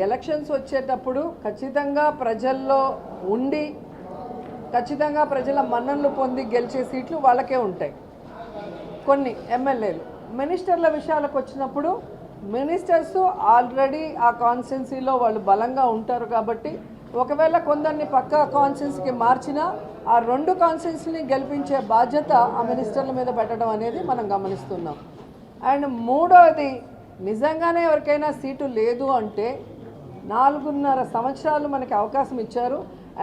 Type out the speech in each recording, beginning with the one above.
Elections వచ్చేటప్పుడు ఖచ్చితంగా ప్రజల్లో ఉండి ఖచ్చితంగా ప్రజల మన్ననలు పొంది గెలిచే సీట్లు వాళ్ళకే ఉంటాయి. కొన్ని ఎమ్మెల్యేలు మినిస్టర్ల విషయాలకు వచ్చినప్పుడు మినిస్టర్స్ ఆల్రెడీ ఆ కాన్స్టిట్యున్సీలో వాళ్ళు బలంగా ఉంటారు కాబట్టి ఒకవేళ కొందరిని పక్క కాన్స్టిట్యున్సీకి మార్చినా ఆ 2 కాన్స్టిట్యున్సీని గెలిపించే బాధ్యత ఆ మినిస్టర్ల మీద పెట్టడం అనేది మనం గమనిస్తున్నాం. అండ్ మూడవది, నిజంగానే ఎవరికైనా సీటు లేదు అంటే 4.5 సంవత్సరాలు మనకి అవకాశం ఇచ్చారు.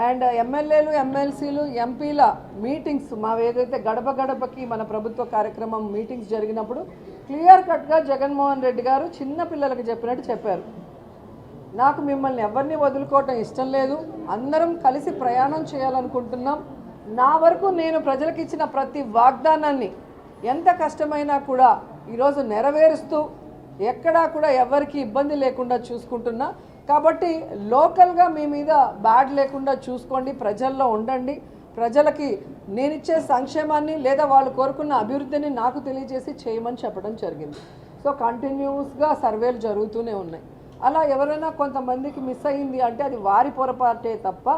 అండ్ ఎమ్మెల్యేలు, ఎమ్మెల్సీలు, ఎంపీల మీటింగ్స్ ఏదైతే గడప గడపకి మన ప్రభుత్వ కార్యక్రమం మీటింగ్స్ జరిగినప్పుడు క్లియర్ కట్గా జగన్మోహన్ రెడ్డి గారు చిన్న పిల్లలకు చెప్పినట్టు చెప్పారు, నాకు మిమ్మల్ని ఎవరిని వదులుకోవటం ఇష్టం లేదు, అందరం కలిసి ప్రయాణం చేయాలనుకుంటున్నాం. నా వరకు నేను ప్రజలకు ఇచ్చిన ప్రతి వాగ్దానాన్ని ఎంత కష్టమైనా కూడా ఈరోజు నెరవేరుస్తూ ఎక్కడా కూడా ఎవరికి ఇబ్బంది లేకుండా చూసుకుంటున్నా. కాబట్టి లోకల్గా మీ మీద బ్యాడ్ లేకుండా చూసుకోండి, ప్రజల్లో ఉండండి, ప్రజలకి నేనిచ్చే సంక్షేమాన్ని లేదా వాళ్ళు కోరుకున్న అభివృద్ధిని నాకు తెలియజేసి చేయమని చెప్పడం జరిగింది. సో కంటిన్యూస్గా సర్వేలు జరుగుతూనే ఉన్నాయి. అలా ఎవరైనా కొంతమందికి మిస్ అయ్యింది అంటే అది వారి పొరపాటే తప్ప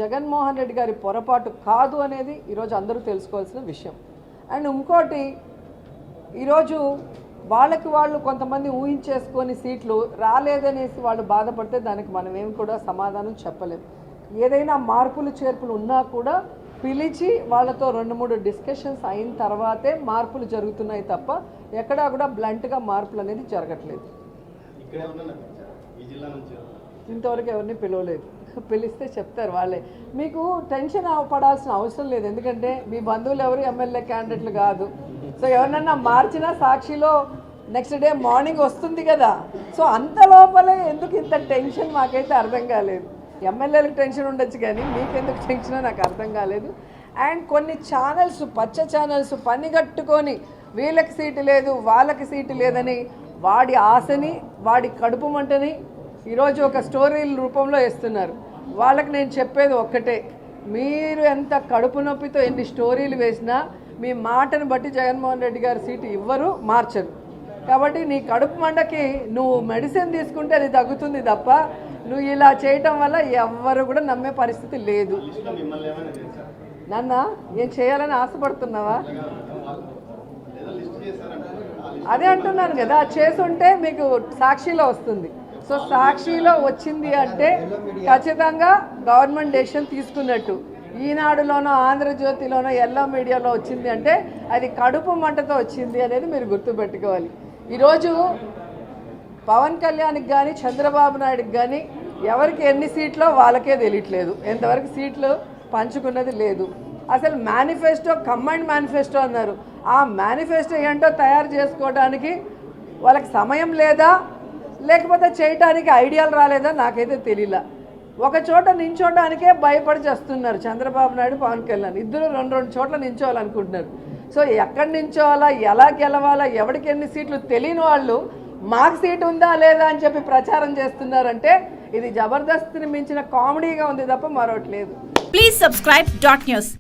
జగన్మోహన్ రెడ్డి గారి పొరపాటు కాదు అనేది ఈరోజు అందరూ తెలుసుకోవాల్సిన విషయం. అండ్ ఇంకోటి, ఈరోజు వాళ్ళకి వాళ్ళు కొంతమంది ఊహించేసుకొని సీట్లు రాలేదనేసి వాళ్ళు బాధపడితే దానికి మనం ఏం కూడా సమాధానం చెప్పలేము. ఏదైనా మార్పులు చేర్పులు ఉన్నా కూడా పిలిచి వాళ్ళతో 2-3 డిస్కషన్స్ అయిన తర్వాతే మార్పులు జరుగుతున్నాయి తప్ప ఎక్కడా కూడా బ్లంట్గా మార్పులు అనేది జరగట్లేదు. ఇంతవరకు ఎవరిని పిలవలేదు, పిలిస్తే చెప్తారు వాళ్ళే. మీకు టెన్షన్ పడాల్సిన అవసరం లేదు, ఎందుకంటే మీ బంధువులు ఎవరు ఎమ్మెల్యే క్యాండిడేట్లు కాదు. సో ఎవరినన్నా మార్చినా సాక్షిలో నెక్స్ట్ డే మార్నింగ్ వస్తుంది కదా. సో అంత లోపలే ఎందుకు ఇంత టెన్షన్ మాకైతే అర్థం కాలేదు. ఎమ్మెల్యేలకు టెన్షన్ ఉండొచ్చు కానీ మీకెందుకు టెన్షనో నాకు అర్థం కాలేదు. అండ్ కొన్ని ఛానల్స్, పచ్చ ఛానల్స్ పనిగట్టుకొని వీళ్ళకి సీటు లేదు వాళ్ళకి సీటు లేదని వాడి ఆశని, వాడి కడుపు మంటని ఈరోజు ఒక స్టోరీల రూపంలో వేస్తున్నారు. వాళ్ళకి నేను చెప్పేది ఒక్కటే, మీరు ఎంత కడుపు నొప్పితో ఎన్ని స్టోరీలు వేసినా మీ మాటను బట్టి జగన్మోహన్ రెడ్డి గారి సీటు ఇవ్వరు, మార్చరు. కాబట్టి నీ కడుపు మంటకి నువ్వు మెడిసిన్ తీసుకుంటే అది తగ్గుతుంది తప్ప నువ్వు ఇలా చేయటం వల్ల ఎవ్వరు కూడా నమ్మే పరిస్థితి లేదు. నాన్న ఏం చేయాలని ఆశపడుతున్నావా? అదే అంటున్నాను కదా, చేసుంటే మీకు సాక్షిలో వస్తుంది. సో సాక్షిలో వచ్చింది అంటే ఖచ్చితంగా గవర్నమెంట్ డెసిషన్ తీసుకున్నట్టు. ఈనాడులోనో ఆంధ్రజ్యోతిలోనో ఎల్లో మీడియాలో వచ్చింది అంటే అది కడుపు మంటతో వచ్చింది అనేది మీరు గుర్తుపెట్టుకోవాలి. ఈరోజు పవన్ కళ్యాణ్కి కానీ చంద్రబాబు నాయుడుకి కానీ ఎవరికి ఎన్ని సీట్లో వాళ్ళకే తెలియట్లేదు, ఎంతవరకు సీట్లు పంచుకున్నది లేదు. అసలు మేనిఫెస్టో, కంబైన్డ్ మేనిఫెస్టో అన్నారు. ఆ మేనిఫెస్టో ఏంటో తయారు చేసుకోవడానికి వాళ్ళకి సమయం లేదా, లేకపోతే చేయడానికి ఐడియాలు రాలేదా నాకైతే తెలియలా. ఒక చోట నించోడానికే భయపడి చేస్తున్నారు చంద్రబాబు నాయుడు, పవన్ కళ్యాణ్ ఇద్దరు 2 చోట్ల నించోవాలనుకుంటున్నారు. సో ఎక్కడి నించోవాలా, ఎలా గెలవాలా, ఎవరికి ఎన్ని సీట్లు తెలియని వాళ్ళు మాకు సీటు ఉందా లేదా అని చెప్పి ప్రచారం చేస్తున్నారంటే ఇది జబర్దస్త్ని మించిన కామెడీగా ఉంది తప్ప మరొకటి లేదు. Please subscribe .news.